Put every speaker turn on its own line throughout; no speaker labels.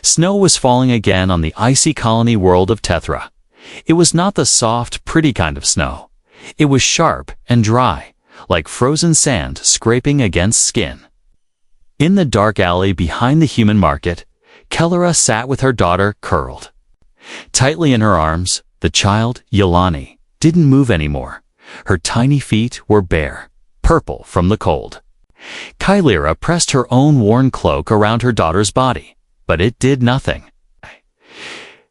Snow was falling again on the icy colony world of Tethra. It was not the soft, pretty kind of snow. It was sharp and dry, like frozen sand scraping against skin. In the dark alley behind the human market, Kelera sat with her daughter curled tightly in her arms. The child, Yelani, didn't move anymore. Her tiny feet were bare, purple from the cold. Kelera pressed her own worn cloak around her daughter's body, but it did nothing.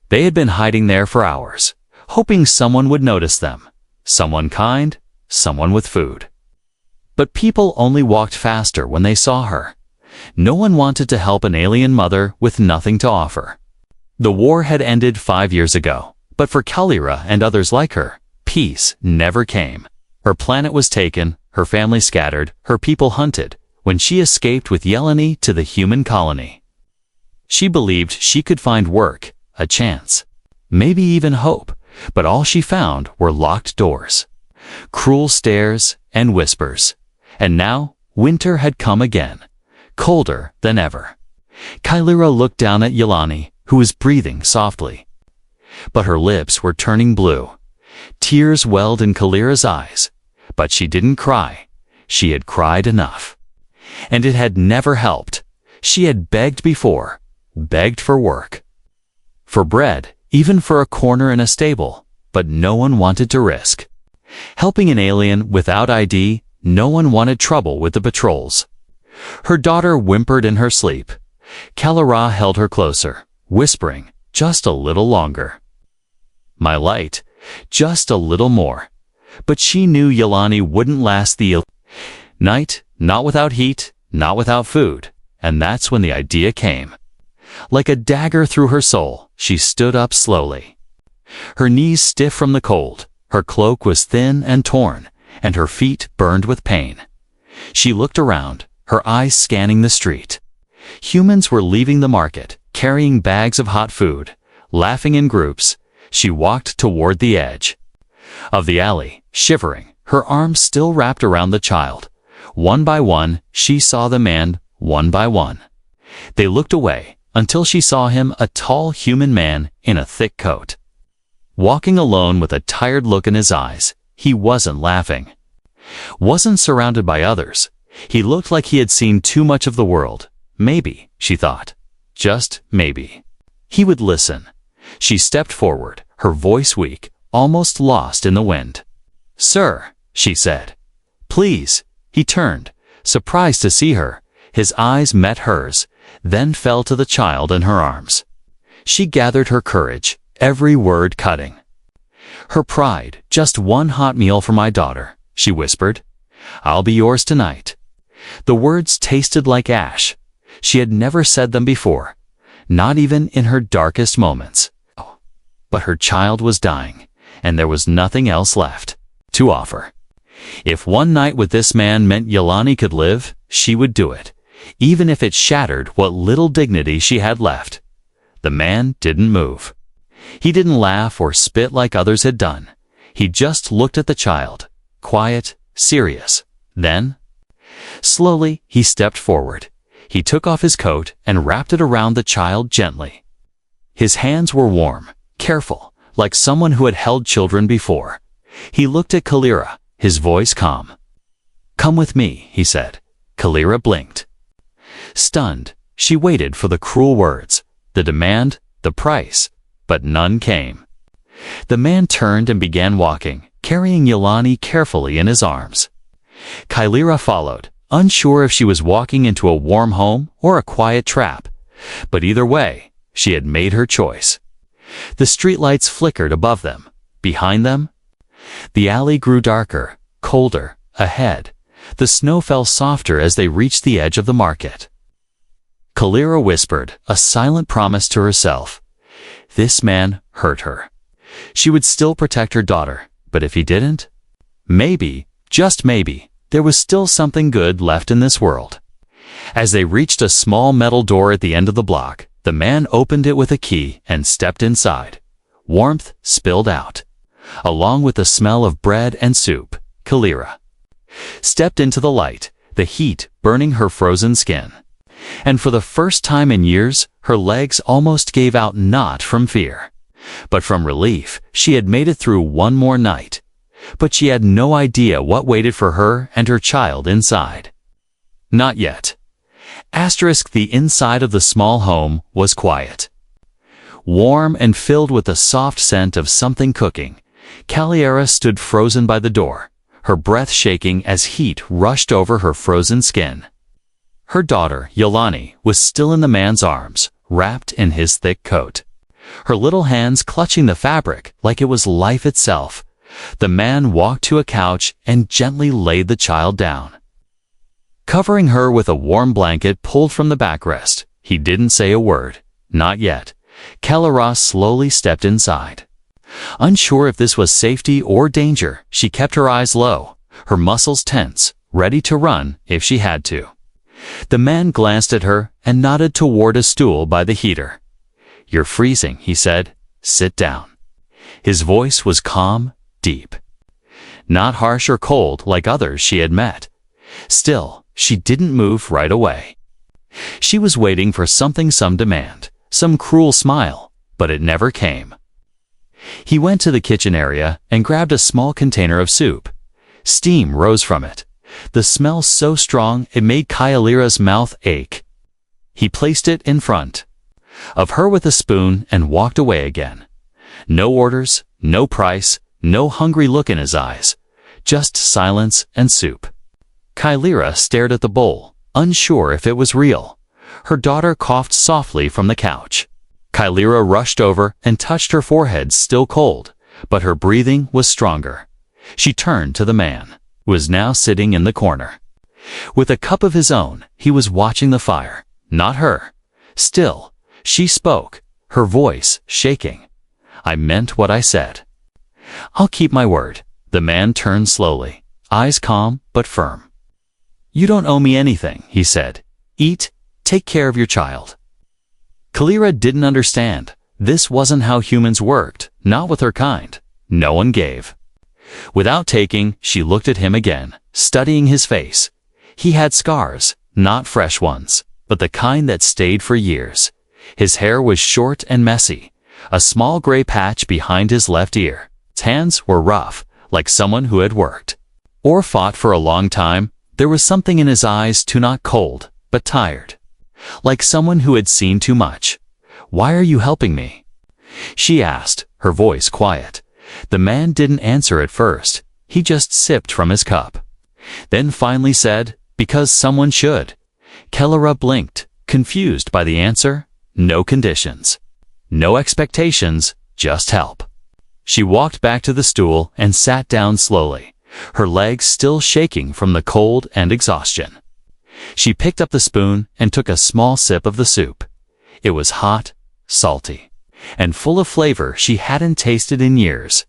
They had been hiding there for hours, hoping someone would notice them. Someone kind, someone with food. But people only walked faster when they saw her. No one wanted to help an alien mother with nothing to offer. The war had ended 5 years ago, but for Kelera and others like her, peace never came. Her planet was taken, her family scattered, her people hunted, when she escaped with Yelani to the human colony. She believed she could find work, a chance, maybe even hope, but all she found were locked doors, cruel stares, and whispers. And now, winter had come again, colder than ever. Kelera looked down at Yelani, who was breathing softly. But her lips were turning blue. Tears welled in Kelera's eyes, but she didn't cry. She had cried enough. And it had never helped. She had begged before, begged for work, for bread, even for a corner in a stable, but no one wanted to risk helping an alien without ID. No one wanted trouble with the patrols. Her daughter whimpered in her sleep. Kelera held her closer, whispering, just a little longer. My light, just a little more. But she knew Yelani wouldn't last the night, not without heat, not without food. And that's when the idea came. Like a dagger through her soul, she stood up slowly. Her knees stiff from the cold, her cloak was thin and torn, and her feet burned with pain. She looked around, her eyes scanning the street. Humans were leaving the market, carrying bags of hot food, laughing in groups. She walked toward the edge of the alley, shivering, her arms still wrapped around the child. One by one, she saw them, and one by one, they looked away, until she saw him, a tall human man in a thick coat. Walking alone with a tired look in his eyes, he wasn't laughing. Wasn't surrounded by others. He looked like he had seen too much of the world. Maybe, she thought, just maybe, he would listen. She stepped forward, her voice weak, almost lost in the wind. Sir, she said. Please. He turned, surprised to see her. His eyes met hers, then fell to the child in her arms. She gathered her courage, every word cutting. Her pride, just one hot meal for my daughter, she whispered. I'll be yours tonight. The words tasted like ash. She had never said them before, not even in her darkest moments. But her child was dying, and there was nothing else left to offer. If one night with this man meant Yelani could live, she would do it, even if it shattered what little dignity she had left. The man didn't move. He didn't laugh or spit like others had done. He just looked at the child, quiet, serious. Then, slowly, he stepped forward. He took off his coat and wrapped it around the child gently. His hands were warm, careful, like someone who had held children before. He looked at Kelera, his voice calm. Come with me, he said. Kelera blinked. Stunned, she waited for the cruel words, the demand, the price, but none came. The man turned and began walking, carrying Yelani carefully in his arms. Kelera followed, unsure if she was walking into a warm home or a quiet trap. But either way, she had made her choice. The streetlights flickered above them. Behind them, the alley grew darker, colder. Ahead, the snow fell softer as they reached the edge of the market. Kelera whispered, a silent promise to herself. This man hurt her. She would still protect her daughter, but if he didn't, maybe, just maybe, there was still something good left in this world. As they reached a small metal door at the end of the block, the man opened it with a key and stepped inside. Warmth spilled out, along with the smell of bread and soup. Kelera stepped into the light, the heat burning her frozen skin. And for the first time in years, her legs almost gave out, not from fear, but from relief. She had made it through one more night, but she had no idea what waited for her and her child inside. Not yet. The inside of the small home was quiet. Warm and filled with the soft scent of something cooking, Caliera stood frozen by the door, her breath shaking as heat rushed over her frozen skin. Her daughter, Yolani, was still in the man's arms, wrapped in his thick coat, her little hands clutching the fabric like it was life itself. The man walked to a couch and gently laid the child down, covering her with a warm blanket pulled from the backrest. He didn't say a word. Not yet. Caliera slowly stepped inside. Unsure if this was safety or danger, she kept her eyes low, her muscles tense, ready to run if she had to. The man glanced at her and nodded toward a stool by the heater. "You're freezing," he said. "Sit down." His voice was calm, deep. Not harsh or cold like others she had met. Still, she didn't move right away. She was waiting for something, some demand, some cruel smile, but it never came. He went to the kitchen area and grabbed a small container of soup. Steam rose from it, the smell so strong it made Caliera's mouth ache. He placed it in front of her with a spoon and walked away again. No orders, no price, no hungry look in his eyes, just silence and soup. Caliera stared at the bowl, unsure if it was real. Her daughter coughed softly from the couch. Caliera rushed over and touched her forehead, still cold, but her breathing was stronger. She turned to the man, who was now sitting in the corner. With a cup of his own, he was watching the fire, not her. Still, she spoke, her voice shaking. "I meant what I said." "I'll keep my word." The man turned slowly, eyes calm but firm. "You don't owe me anything," he said. "Eat, take care of your child." Caliera didn't understand. This wasn't how humans worked, not with her kind. No one gave. Without taking, she looked at him again, studying his face. He had scars, not fresh ones, but the kind that stayed for years. His hair was short and messy, a small gray patch behind his left ear. His hands were rough, like someone who had worked or fought for a long time. There was something in his eyes too, not cold, but tired, like someone who had seen too much. "Why are you helping me?" she asked, her voice quiet. The man didn't answer at first. He just sipped from his cup, then finally said, "Because someone should." Caliera blinked, confused by the answer. No conditions, no expectations, just help. She walked back to the stool and sat down slowly, her legs still shaking from the cold and exhaustion. She picked up the spoon and took a small sip of the soup. It was hot, salty, and full of flavor she hadn't tasted in years.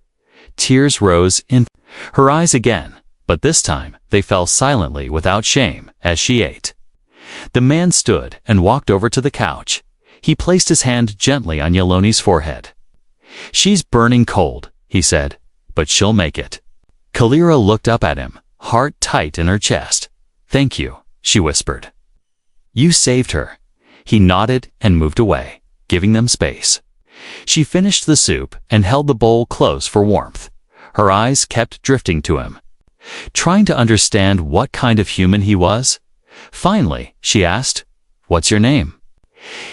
Tears rose in her eyes again, but this time they fell silently without shame as she ate. The man stood and walked over to the couch. He placed his hand gently on Yolani's forehead. "She's burning cold," he said, "but she'll make it." Caliera looked up at him, heart tight in her chest. "Thank you," she whispered. "You saved her." He nodded and moved away, giving them space. She finished the soup and held the bowl close for warmth. Her eyes kept drifting to him, trying to understand what kind of human he was. Finally, she asked, "What's your name?"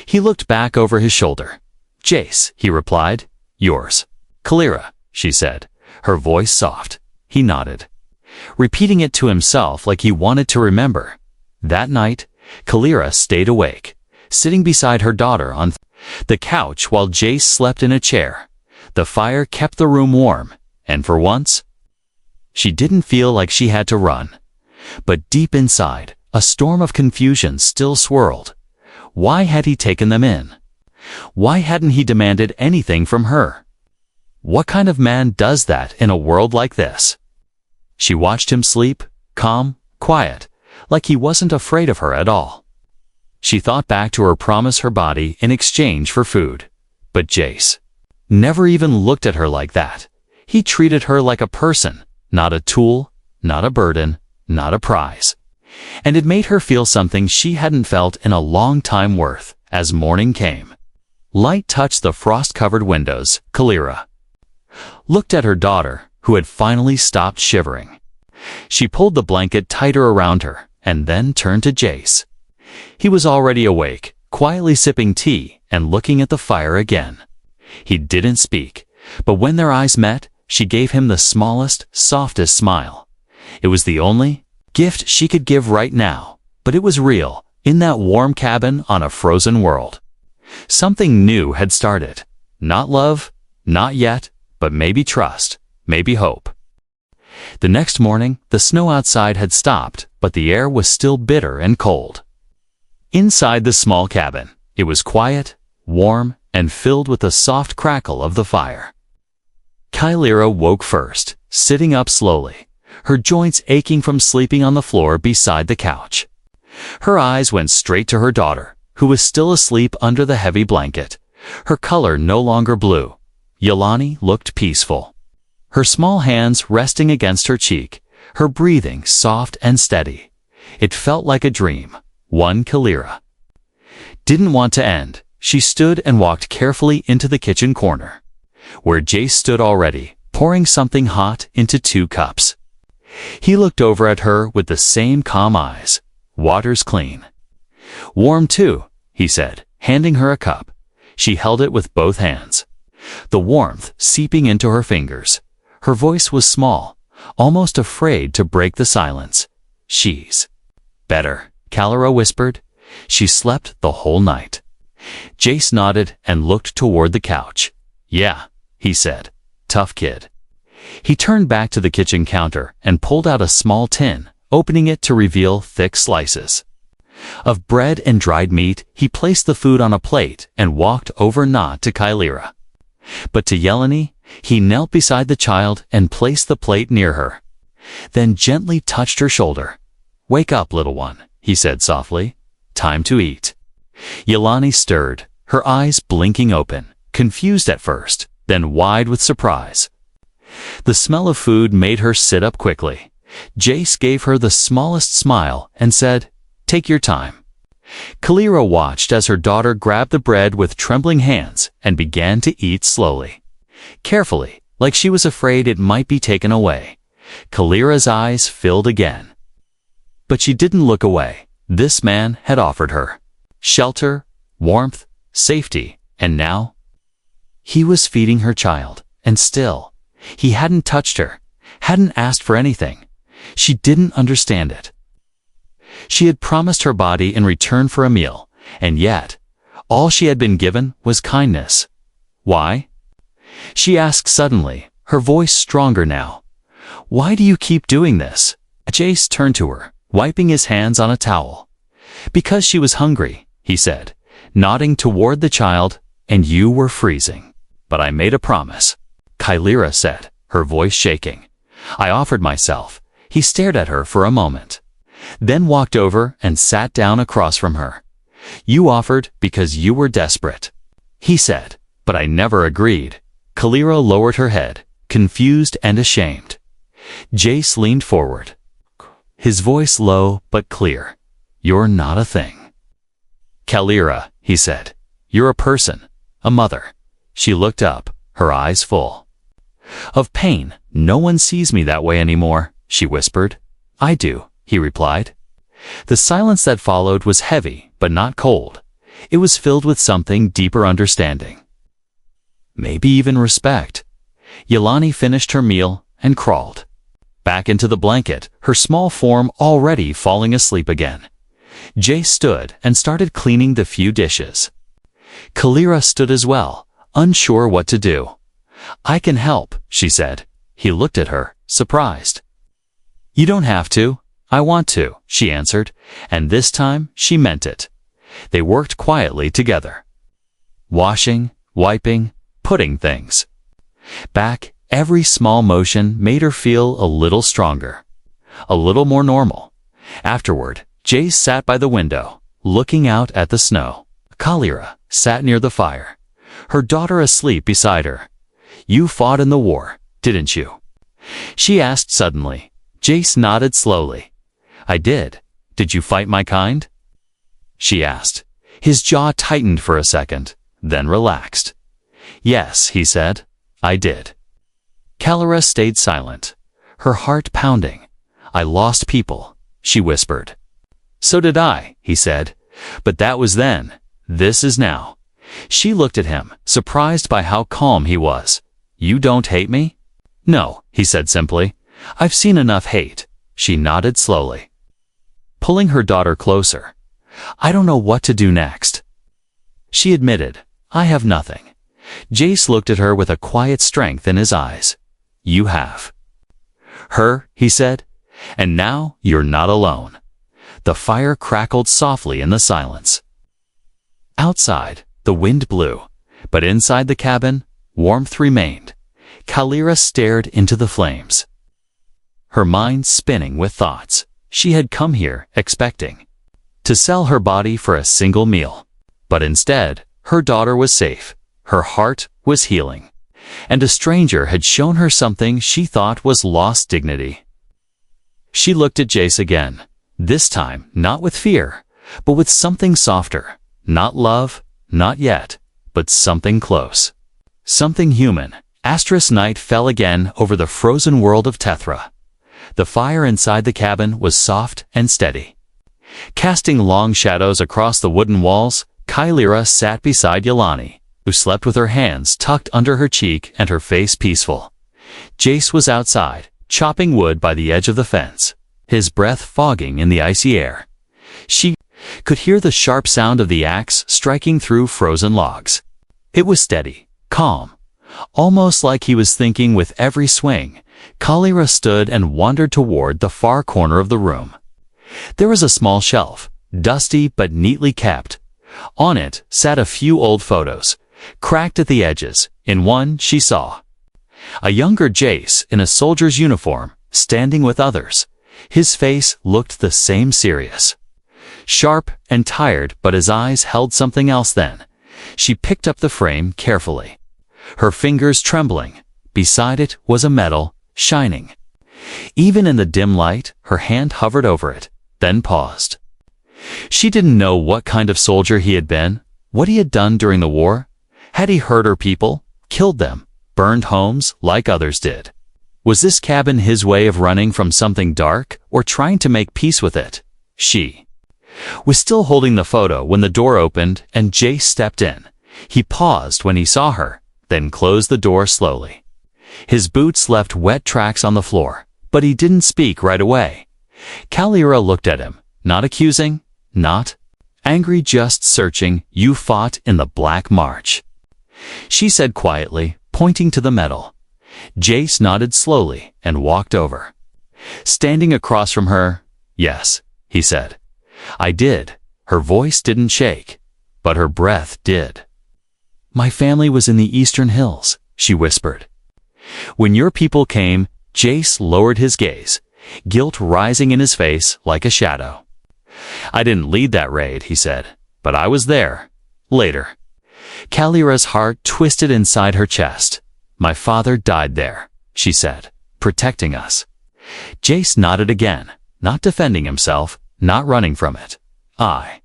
He looked back over his shoulder. "Jace," he replied. "Yours?" "Caliera," she said, her voice soft. He nodded, repeating it to himself like he wanted to remember. That night, Caliera stayed awake, sitting beside her daughter on the couch while Jace slept in a chair. The fire kept the room warm, and for once, she didn't feel like she had to run. But deep inside, a storm of confusion still swirled. Why had he taken them in? Why hadn't he demanded anything from her? What kind of man does that in a world like this? She watched him sleep, calm, quiet, like he wasn't afraid of her at all. She thought back to her promise, her body in exchange for food. But Jace never even looked at her like that. He treated her like a person, not a tool, not a burden, not a prize. And it made her feel something she hadn't felt in a long time as morning came. Light touched the frost-covered windows. Kalira looked at her daughter, who had finally stopped shivering. She pulled the blanket tighter around her and then turned to Jace. He was already awake, quietly sipping tea and looking at the fire again. He didn't speak, but when their eyes met, she gave him the smallest, softest smile. It was the only gift she could give right now, but it was real, in that warm cabin on a frozen world. Something new had started. Not love, not yet, but maybe trust, maybe hope. The next morning, the snow outside had stopped, but the air was still bitter and cold. Inside the small cabin, it was quiet, warm, and filled with the soft crackle of the fire. Kalira woke first, sitting up slowly, her joints aching from sleeping on the floor beside the couch. Her eyes went straight to her daughter, who was still asleep under the heavy blanket, her color no longer blue. Yelani looked peaceful, her small hands resting against her cheek, her breathing soft and steady. It felt like a dream, one Kalira didn't want to end. She stood and walked carefully into the kitchen corner, where Jace stood already, pouring something hot into 2 cups. He looked over at her with the same calm eyes. "Water's clean." "Warm too," he said, handing her a cup. She held it with both hands, the warmth seeping into her fingers. Her voice was small, almost afraid to break the silence. "She's better," Kalira whispered. "She slept the whole night." Jace nodded and looked toward the couch. "Yeah," he said. "Tough kid." He turned back to the kitchen counter and pulled out a small tin, opening it to reveal thick slices of bread and dried meat. He placed the food on a plate and walked over, not to Kalira, but to Yelani. He knelt beside the child and placed the plate near her, then gently touched her shoulder. "Wake up, little one," he said softly. "Time to eat." Yelani stirred, her eyes blinking open, confused at first, then wide with surprise. The smell of food made her sit up quickly. Jace gave her the smallest smile and said, "Take your time." Kalira watched as her daughter grabbed the bread with trembling hands and began to eat slowly, carefully, like she was afraid it might be taken away. Kalira's eyes filled again. But she didn't look away. This man had offered her shelter, warmth, safety, and now he was feeding her child, and still, he hadn't touched her, hadn't asked for anything. She didn't understand it. She had promised her body in return for a meal, and yet, all she had been given was kindness. "Why?" she asked suddenly, her voice stronger now. "Why do you keep doing this?" Jace turned to her, wiping his hands on a towel. "Because she was hungry," he said, nodding toward the child, "and you were freezing. But I made a promise," Kalira said, her voice shaking. "I offered myself." He stared at her for a moment, then walked over and sat down across from her. "You offered because you were desperate," he said, "but I never agreed." Kalira lowered her head, confused and ashamed. Jace leaned forward, his voice low but clear. "You're not a thing." "Kalira," he said, "you're a person, a mother." She looked up, her eyes full of pain. "No one sees me that way anymore," she whispered. "I do," he replied. The silence that followed was heavy, but not cold. It was filled with something deeper: understanding. Maybe even respect. Yelani finished her meal and crawled back into the blanket, her small form already falling asleep again. Jay stood and started cleaning the few dishes. Kalira stood as well, unsure what to do. "I can help," she said. He looked at her, surprised. "You don't have to. I want to," she answered, and this time she meant it. They worked quietly together, washing, wiping, putting things back. Every small motion made her feel a little stronger, a little more normal. Afterward, Jay sat by the window, looking out at the snow. Kalira sat near the fire, her daughter asleep beside her. "You fought in the war, didn't you?" she asked suddenly. Jace nodded slowly. "I did. Did you fight my kind? She asked. His jaw tightened for a second, then relaxed. Yes, he said. I did. Kalira stayed silent, her heart pounding. I lost people, she whispered. So did I, he said. But that was then. This is now. She looked at him, surprised by how calm he was. You don't hate me? No, he said simply. I've seen enough hate. She nodded slowly, pulling her daughter closer. I don't know what to do next. She admitted, I have nothing. Jace looked at her with a quiet strength in his eyes. You have her, he said, and now you're not alone. The fire crackled softly in the silence. Outside, the wind blew, but inside the cabin, warmth remained. Kalira stared into the flames, her mind spinning with thoughts. She had come here expecting to sell her body for a single meal. But instead, her daughter was safe, her heart was healing, and a stranger had shown her something she thought was lost dignity. She looked at Jace again, this time not with fear, but with something softer. Not love, not yet, but something close. Something human. Night fell again over the frozen world of Tethra. The fire inside the cabin was soft and steady. Casting long shadows across the wooden walls, Kalira sat beside Yelani, who slept with her hands tucked under her cheek and her face peaceful. Jace was outside, chopping wood by the edge of the fence, his breath fogging in the icy air. She could hear the sharp sound of the axe striking through frozen logs. It was steady, calm, almost like he was thinking with every swing. Kalira stood and wandered toward the far corner of the room. There was a small shelf, dusty but neatly kept. On it sat a few old photos, cracked at the edges. In one she saw a younger Jace in a soldier's uniform, standing with others. His face looked the same serious, sharp and tired, but his eyes held something else then. She picked up the frame carefully, her fingers trembling. Beside it was a medal, shining. Even in the dim light, her hand hovered over it, then paused. She didn't know what kind of soldier he had been, what he had done during the war. Had he hurt her people, killed them, burned homes like others did? Was this cabin his way of running from something dark or trying to make peace with it? She was still holding the photo when the door opened and Jace stepped in. He paused when he saw her, then closed the door slowly. His boots left wet tracks on the floor, but he didn't speak right away. Kalira looked at him, not accusing, not angry, just searching. You fought in the Black March, she said quietly, pointing to the medal. Jace nodded slowly and walked over. Standing across from her, yes, he said. I did. Her voice didn't shake, but her breath did. My family was in the Eastern Hills, she whispered. When your people came, Jace lowered his gaze, guilt rising in his face like a shadow. I didn't lead that raid, he said, but I was there. Later. Kalira's heart twisted inside her chest. My father died there, she said, protecting us. Jace nodded again, not defending himself, not running from it. I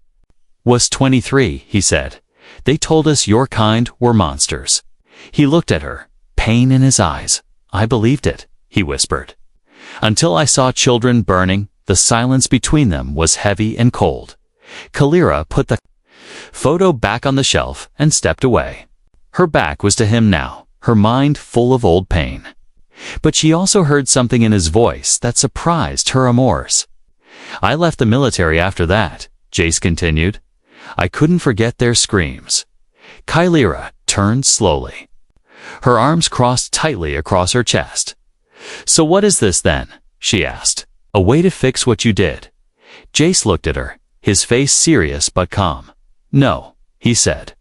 was 23, he said. They told us your kind were monsters. He looked at her, pain in his eyes. I believed it, he whispered. Until I saw children burning, the silence between them was heavy and cold. Kalira put the photo back on the shelf and stepped away. Her back was to him now, her mind full of old pain. But she also heard something in his voice that surprised her remorse. I left the military after that, Jace continued. I couldn't forget their screams. Kalira turned slowly. Her arms crossed tightly across her chest. So what is this then? She asked. A way to fix what you did? Jace looked at her, his face serious but calm. No, he said.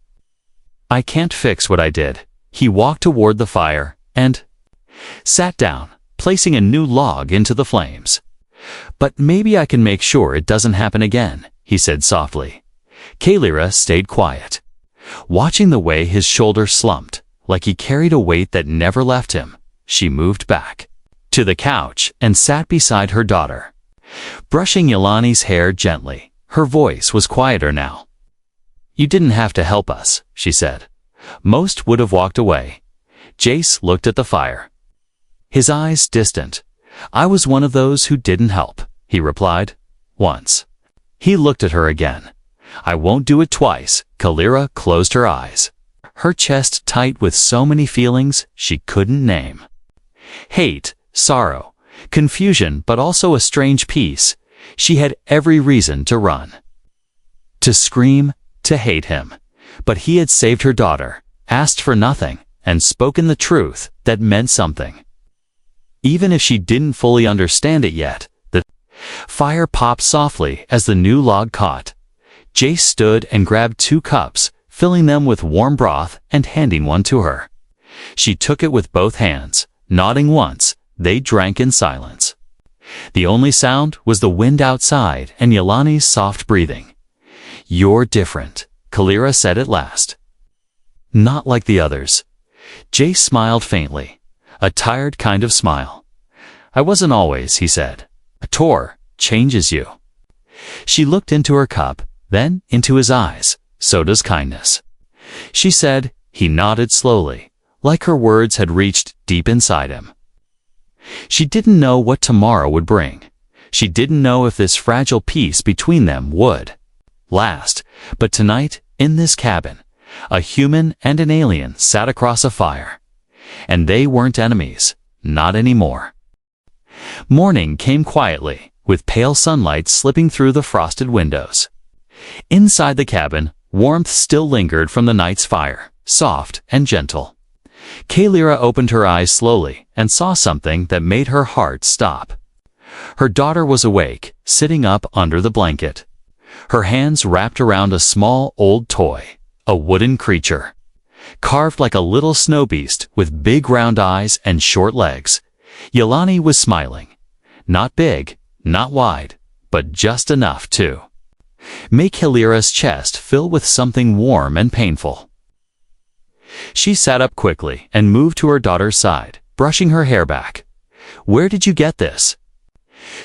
I can't fix what I did. He walked toward the fire and sat down, placing a new log into the flames. But maybe I can make sure it doesn't happen again, he said softly. Kalira stayed quiet, watching the way his shoulders slumped, like he carried a weight that never left him. She moved back to the couch and sat beside her daughter. brushing Yelani's hair gently. Her voice was quieter now. "You didn't have to help us," she said. "Most would have walked away." Jace looked at the fire, his eyes distant. "I was one of those who didn't help," he replied. "Once." He looked at her again. "I won't do it twice." Kalira closed her eyes, her chest tight with so many feelings she couldn't name. Hate, sorrow, confusion, but also a strange peace. She had every reason to run, to scream, to hate him. But he had saved her daughter, asked for nothing, and spoken the truth that meant something. Even if she didn't fully understand it yet, the fire popped softly as the new log caught. Jace stood and grabbed 2 cups, filling them with warm broth and handing one to her. She took it with both hands, nodding once. They drank in silence. The only sound was the wind outside and Yelani's soft breathing. "You're different," Kalira said at last. "Not like the others." Jace smiled faintly, a tired kind of smile. "I wasn't always," he said. "A tour changes you." She looked into her cup, then into his eyes. "So does kindness," she said. He nodded slowly, like her words had reached deep inside him. She didn't know what tomorrow would bring. She didn't know if this fragile peace between them would last. But tonight, in this cabin, a human and an alien sat across a fire. And they weren't enemies, not anymore. Morning came quietly, with pale sunlight slipping through the frosted windows. Inside the cabin, warmth still lingered from the night's fire, soft and gentle. Kalira opened her eyes slowly and saw something that made her heart stop. Her daughter was awake, sitting up under the blanket, her hands wrapped around a small old toy, a wooden creature, carved like a little snow beast with big round eyes and short legs. Yelani was smiling. Not big, not wide, but just enough to make Kalira's chest fill with something warm and painful. She sat up quickly and moved to her daughter's side, brushing her hair back. "Where did you get this?"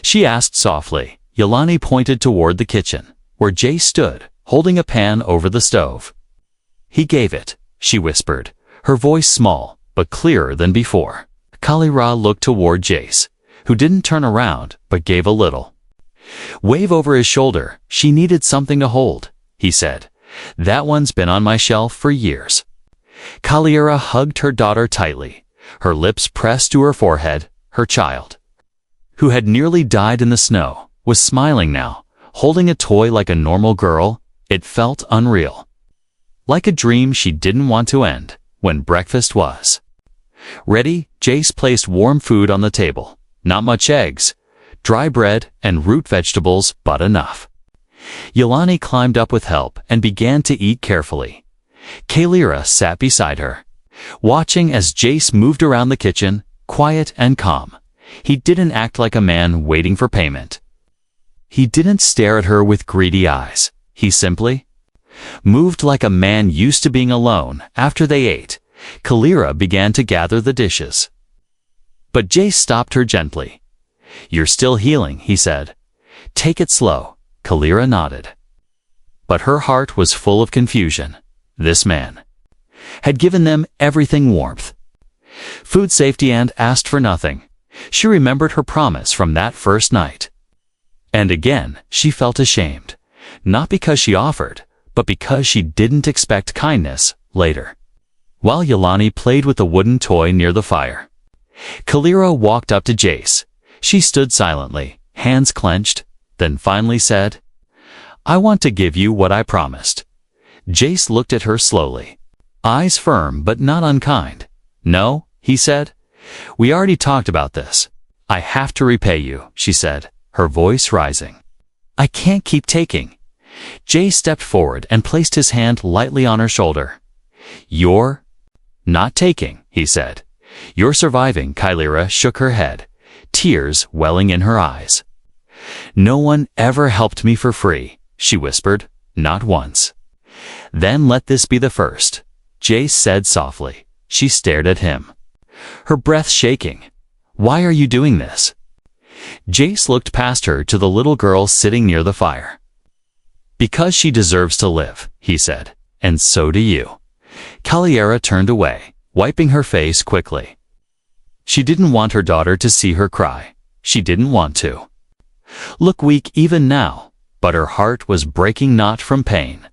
she asked softly. Yelani pointed toward the kitchen, where Jace stood, holding a pan over the stove. "He gave it," she whispered, her voice small, but clearer than before. Kalira looked toward Jace, who didn't turn around, but gave a little wave over his shoulder. "She needed something to hold," he said. "That one's been on my shelf for years." Kalira hugged her daughter tightly, her lips pressed to her forehead. Her child, who had nearly died in the snow, was smiling now, holding a toy like a normal girl. It felt unreal, like a dream she didn't want to end. When breakfast was ready, Jace placed warm food on the table. Not much eggs, dry bread and root vegetables, but enough. Yelani climbed up with help and began to eat carefully. Kalira sat beside her, watching as Jace moved around the kitchen, quiet and calm. He didn't act like a man waiting for payment. He didn't stare at her with greedy eyes. He simply moved like a man used to being alone. After they ate, Kalira began to gather the dishes. But Jace stopped her gently. "You're still healing," he said. "Take it slow." Kalira nodded. But her heart was full of confusion. This man had given them everything: warmth, food, safety, and asked for nothing. She remembered her promise from that first night. And again, she felt ashamed, not because she offered, but because she didn't expect kindness later. While Yelani played with the wooden toy near the fire, Kalira walked up to Jace. She stood silently, hands clenched, then finally said, "I want to give you what I promised." Jace looked at her slowly, eyes firm but not unkind. "No," he said. "We already talked about this. I have to repay you," she said, her voice rising. "I can't keep taking." Jace stepped forward and placed his hand lightly on her shoulder. "You're not taking," he said. "You're surviving." Kalira shook her head, tears welling in her eyes. "No one ever helped me for free," she whispered. "Not once." "Then let this be the first," Jace said softly. She stared at him, her breath shaking. "Why are you doing this?" Jace looked past her to the little girl sitting near the fire. "Because she deserves to live," he said, "and so do you." Caliera turned away, wiping her face quickly. She didn't want her daughter to see her cry. She didn't want to look weak even now, but her heart was breaking not from pain,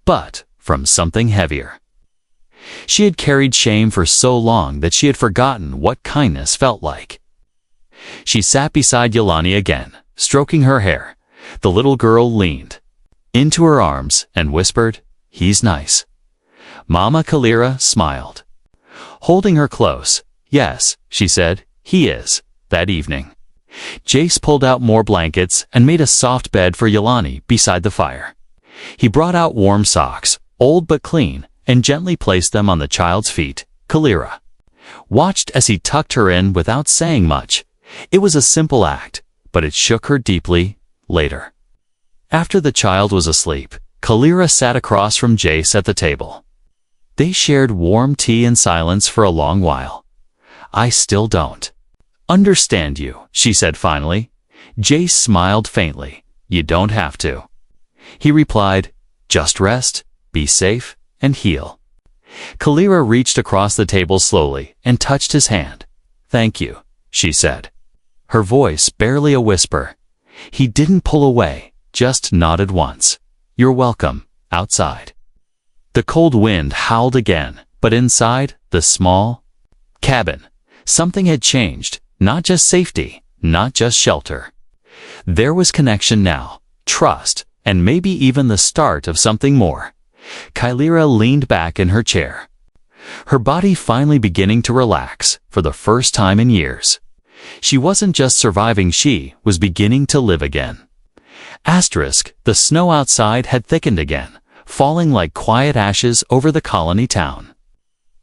but from something heavier. She had carried shame for so long that she had forgotten what kindness felt like. She sat beside Yelani again, stroking her hair. The little girl leaned into her arms and whispered, "He's nice." Mama Caliera smiled, holding her close. "Yes," she said, "he is." That evening, Jace pulled out more blankets and made a soft bed for Yelani beside the fire. He brought out warm socks, old but clean, and gently placed them on the child's feet. Caliera watched as he tucked her in without saying much. It was a simple act, but it shook her deeply. Later, after the child was asleep, Caliera sat across from Jace at the table. They shared warm tea in silence for a long while. "I still don't understand you," she said finally. Jace smiled faintly. "You don't have to." He replied, "Just rest, be safe, and heal." Caliera reached across the table slowly and touched his hand. "Thank you," she said, her voice barely a whisper. He didn't pull away, just nodded once. "You're welcome." Outside, the cold wind howled again, but inside the small cabin, something had changed. Not just safety, not just shelter. There was connection now, trust, and maybe even the start of something more. Caliera leaned back in her chair, her body finally beginning to relax for the first time in years. She wasn't just surviving, she was beginning to live again. The snow outside had thickened again, falling like quiet ashes over the colony town.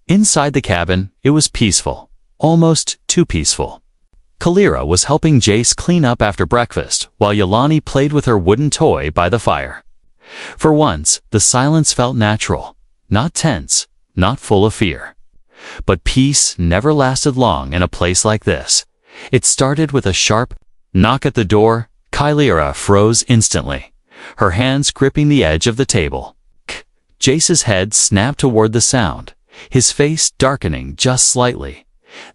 Inside the cabin, it was peaceful, almost too peaceful. Caliera was helping Jace clean up after breakfast, while Yelani played with her wooden toy by the fire. For once, the silence felt natural, not tense, not full of fear. But peace never lasted long in a place like this. It started with a sharp knock at the door. Caliera froze instantly, her hands gripping the edge of the table. Jace's head snapped toward the sound, his face darkening just slightly.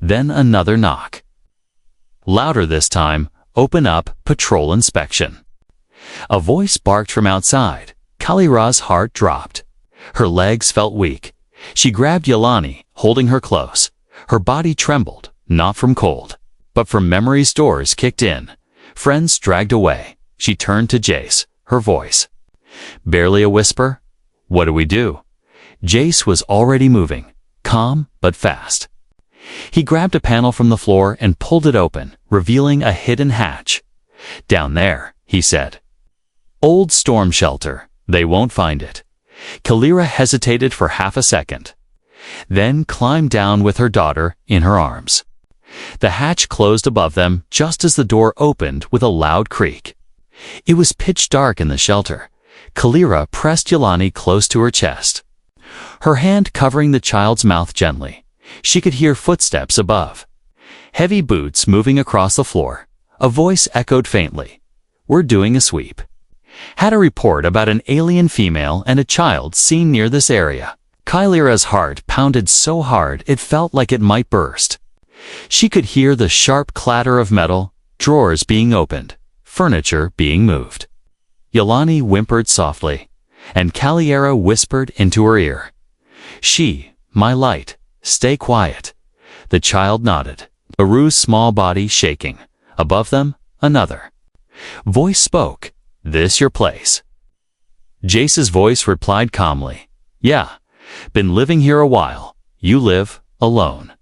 Then another knock. Louder this time. "Open up, patrol inspection." A voice barked from outside. Caliera's heart dropped. Her legs felt weak. She grabbed Yelani, holding her close. Her body trembled, not from cold, but from memory's doors kicked in. Friends dragged away. She turned to Jace, her voice barely a whisper. "What do we do?" Jace was already moving, calm but fast. He grabbed a panel from the floor and pulled it open, revealing a hidden hatch. "Down there," he said. "Old storm shelter. They won't find it." Caliera hesitated for half a second, then climbed down with her daughter in her arms. The hatch closed above them just as the door opened with a loud creak. It was pitch dark in the shelter. Caliera pressed Yelani close to her chest, her hand covering the child's mouth gently. She could hear footsteps above, heavy boots moving across the floor. A voice echoed faintly. "We're doing a sweep. Had a report about an alien female and a child seen near this area." Caliera's heart pounded so hard it felt like it might burst. She could hear the sharp clatter of metal, drawers being opened, furniture being moved. Yelani whimpered softly, and Caliera whispered into her ear, "My light. Stay quiet." The child nodded, Aru's small body shaking. Above them, another voice spoke. "This your place?" Jace's voice replied calmly, "Yeah, been living here a while. You live alone?"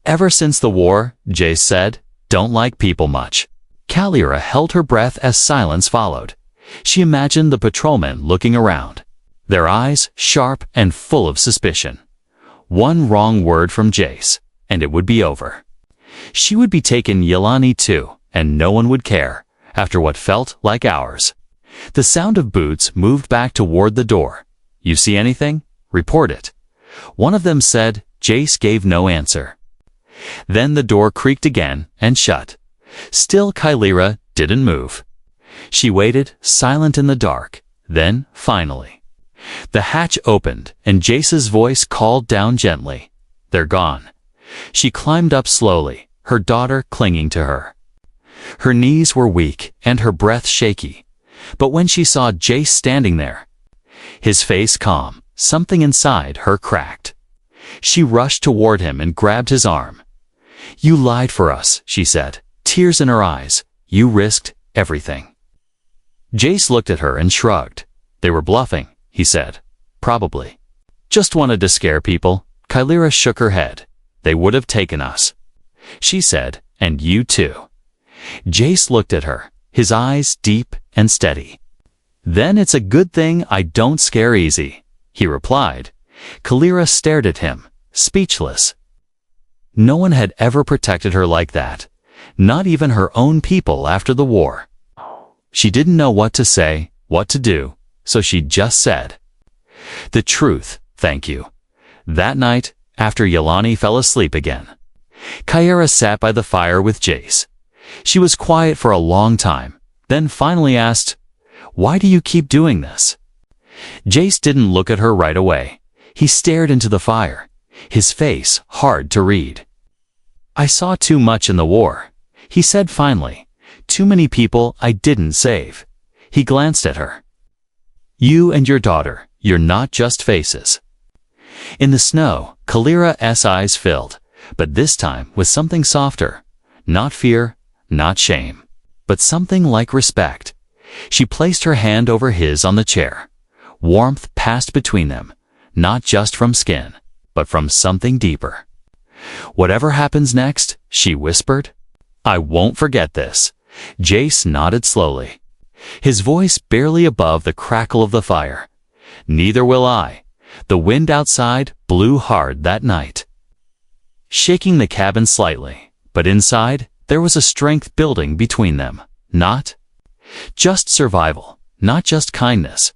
"Ever since the war," Jace said. "Don't like people much." Caliera held her breath as silence followed. She imagined the patrolmen looking around, their eyes sharp and full of suspicion. One wrong word from Jace, and it would be over. She would be taking Yelani too, and no one would care, after what felt like hours. The sound of boots moved back toward the door. "You see anything? Report it." One of them said. Jace gave no answer. Then the door creaked again and shut. Still, Kylira didn't move. She waited, silent in the dark. Then, finally, the hatch opened and Jace's voice called down gently. "They're gone." She climbed up slowly, her daughter clinging to her. Her knees were weak and her breath shaky. But when she saw Jace standing there, his face calm, something inside her cracked. She rushed toward him and grabbed his arm. "You lied for us," she said, tears in her eyes. "You risked everything." Jace looked at her and shrugged. "They were bluffing," he said. "Probably. Just wanted to scare people." Kylira shook her head. "They would have taken us," she said, "and you too." Jace looked at her, his eyes deep and steady. "Then it's a good thing I don't scare easy," he replied. Kylira stared at him, speechless. No one had ever protected her like that, not even her own people after the war. She didn't know what to say, what to do, so she just said, "The truth, thank you." That night, after Yelani fell asleep again, Kylira sat by the fire with Jace. She was quiet for a long time, then finally asked, "Why do you keep doing this?" Jace didn't look at her right away. He stared into the fire, his face hard to read. "I saw too much in the war," he said finally. "Too many people I didn't save." He glanced at her. "You and your daughter, you're not just faces." In the snow, Kylira's eyes filled, but this time with something softer. Not fear, not shame, but something like respect. She placed her hand over his on the chair. Warmth passed between them, not just from skin, but from something deeper. "Whatever happens next," she whispered, "I won't forget this." Jace nodded slowly, his voice barely above the crackle of the fire. "Neither will I." The wind outside blew hard that night, shaking the cabin slightly, but inside there was a strength building between them. Not just survival, not just kindness.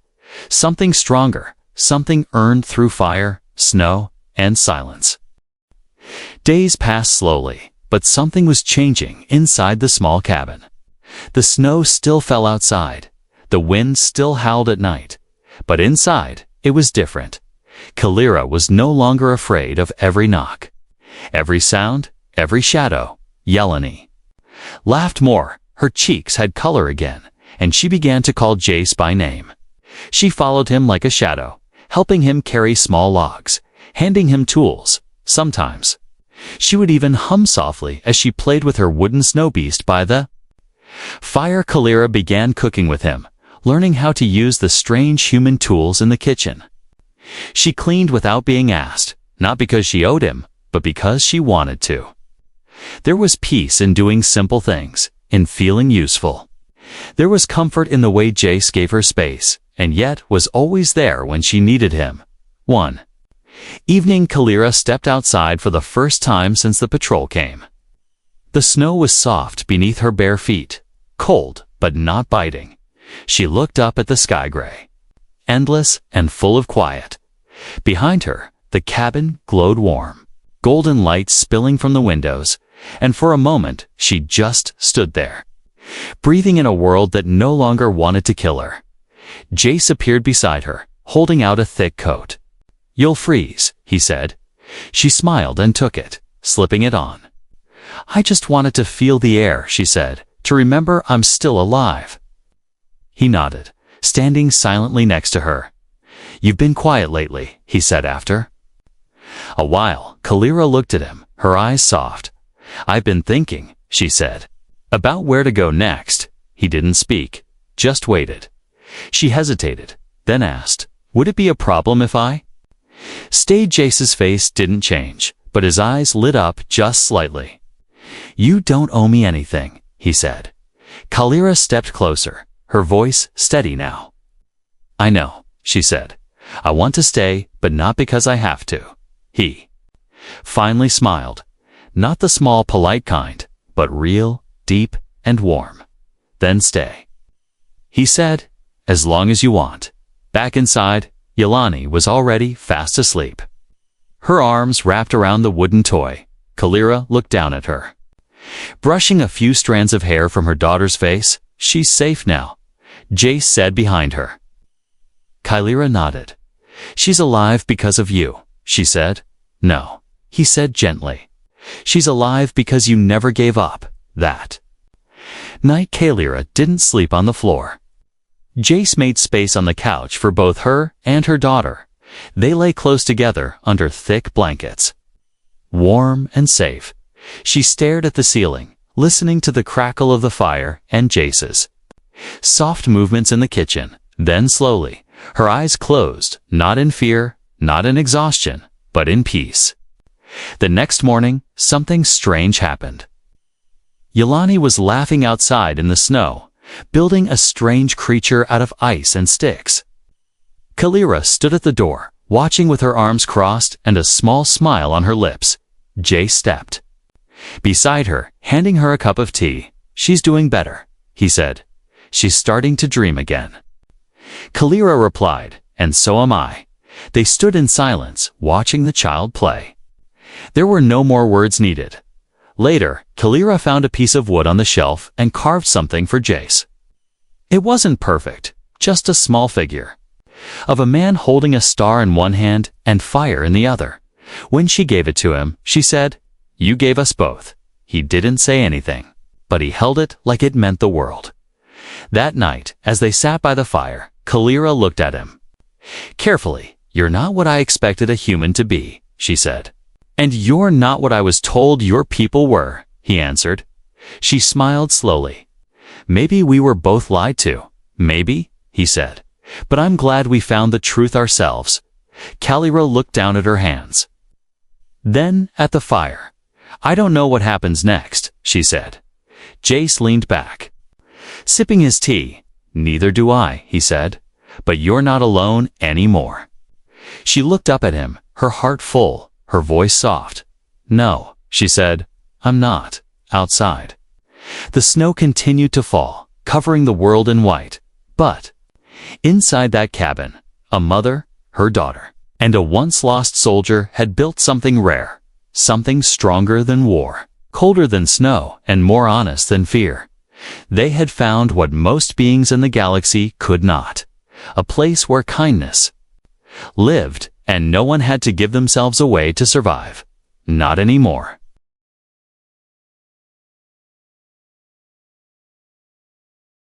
Something stronger, something earned through fire, snow, and silence. Days passed slowly, but something was changing inside the small cabin. The snow still fell outside. The wind still howled at night. But inside, it was different. Kylira was no longer afraid of every knock, every sound, every shadow. Yelani laughed more. Her cheeks had color again, and she began to call Jace by name. She followed him like a shadow, helping him carry small logs, handing him tools. Sometimes she would even hum softly as she played with her wooden snow beast by the fire. Kylira began cooking with him, learning how to use the strange human tools in the kitchen. She cleaned without being asked, not because she owed him, but because she wanted to. There was peace in doing simple things, in feeling useful. There was comfort in the way Jace gave her space, and yet was always there when she needed him. One evening, Kylira stepped outside for the first time since the patrol came. The snow was soft beneath her bare feet, cold but not biting. She looked up at the sky gray, endless and full of quiet. Behind her, the cabin glowed warm, golden light spilling from the windows, and for a moment she just stood there, breathing in a world that no longer wanted to kill her. Jace appeared beside her, holding out a thick coat. "You'll freeze," he said. She smiled and took it, slipping it on. "I just wanted to feel the air," she said, "to remember I'm still alive." He nodded, standing silently next to her. "You've been quiet lately," he said after a while. Kylira looked at him, her eyes soft. "I've been thinking," she said, "about where to go next." He didn't speak, just waited. She hesitated, then asked, "Would it be a problem if I stayed?" Jace's face didn't change, but his eyes lit up just slightly. "You don't owe me anything," he said. Kylira stepped closer, her voice steady now. "I know," she said. "I want to stay, but not because I have to." He finally smiled, not the small, polite kind, but real, deep, and warm. "Then stay," he said, "as long as you want." Back inside, Yelani was already fast asleep, her arms wrapped around the wooden toy. Kylira looked down at her. Brushing a few strands of hair from her daughter's face, "She's safe now," Jace said behind her. Kylira nodded. "She's alive because of you," she said. "No," he said gently. "She's alive because you never gave up that." Night Kylira didn't sleep on the floor. Jace made space on the couch for both her and her daughter. They lay close together under thick blankets. Warm and safe, she stared at the ceiling, listening to the crackle of the fire and Jace's soft movements in the kitchen. Then slowly, her eyes closed, not in fear, not in exhaustion, but in peace. The next morning, something strange happened. Yelani was laughing outside in the snow, building a strange creature out of ice and sticks. Kylira stood at the door, watching with her arms crossed and a small smile on her lips. Jace stepped beside her, handing her a cup of tea. "She's doing better," he said. "She's starting to dream again." Kylira replied, "And so am I." They stood in silence, watching the child play. There were no more words needed. Later, Kylira found a piece of wood on the shelf and carved something for Jace. It wasn't perfect, just a small figure of a man holding a star in one hand and fire in the other. When she gave it to him, she said, "You gave us both." He didn't say anything, but he held it like it meant the world. That night, as they sat by the fire, Kylira looked at him. Carefully, "You're not what I expected a human to be," she said. "And you're not what I was told your people were," he answered. She smiled slowly. "Maybe we were both lied to. Maybe," he said. "But I'm glad we found the truth ourselves." Kylira looked down at her hands. Then, at the fire. "I don't know what happens next," she said. Jace leaned back, sipping his tea. "Neither do I," he said. "But you're not alone anymore." She looked up at him, her heart full, her voice soft. "No," she said, "I'm not outside." The snow continued to fall, covering the world in white. But inside that cabin, a mother, her daughter, and a once-lost soldier had built something rare, something stronger than war, colder than snow, and more honest than fear. They had found what most beings in the galaxy could not, a place where kindness lived, and no one had to give themselves away to survive. Not anymore.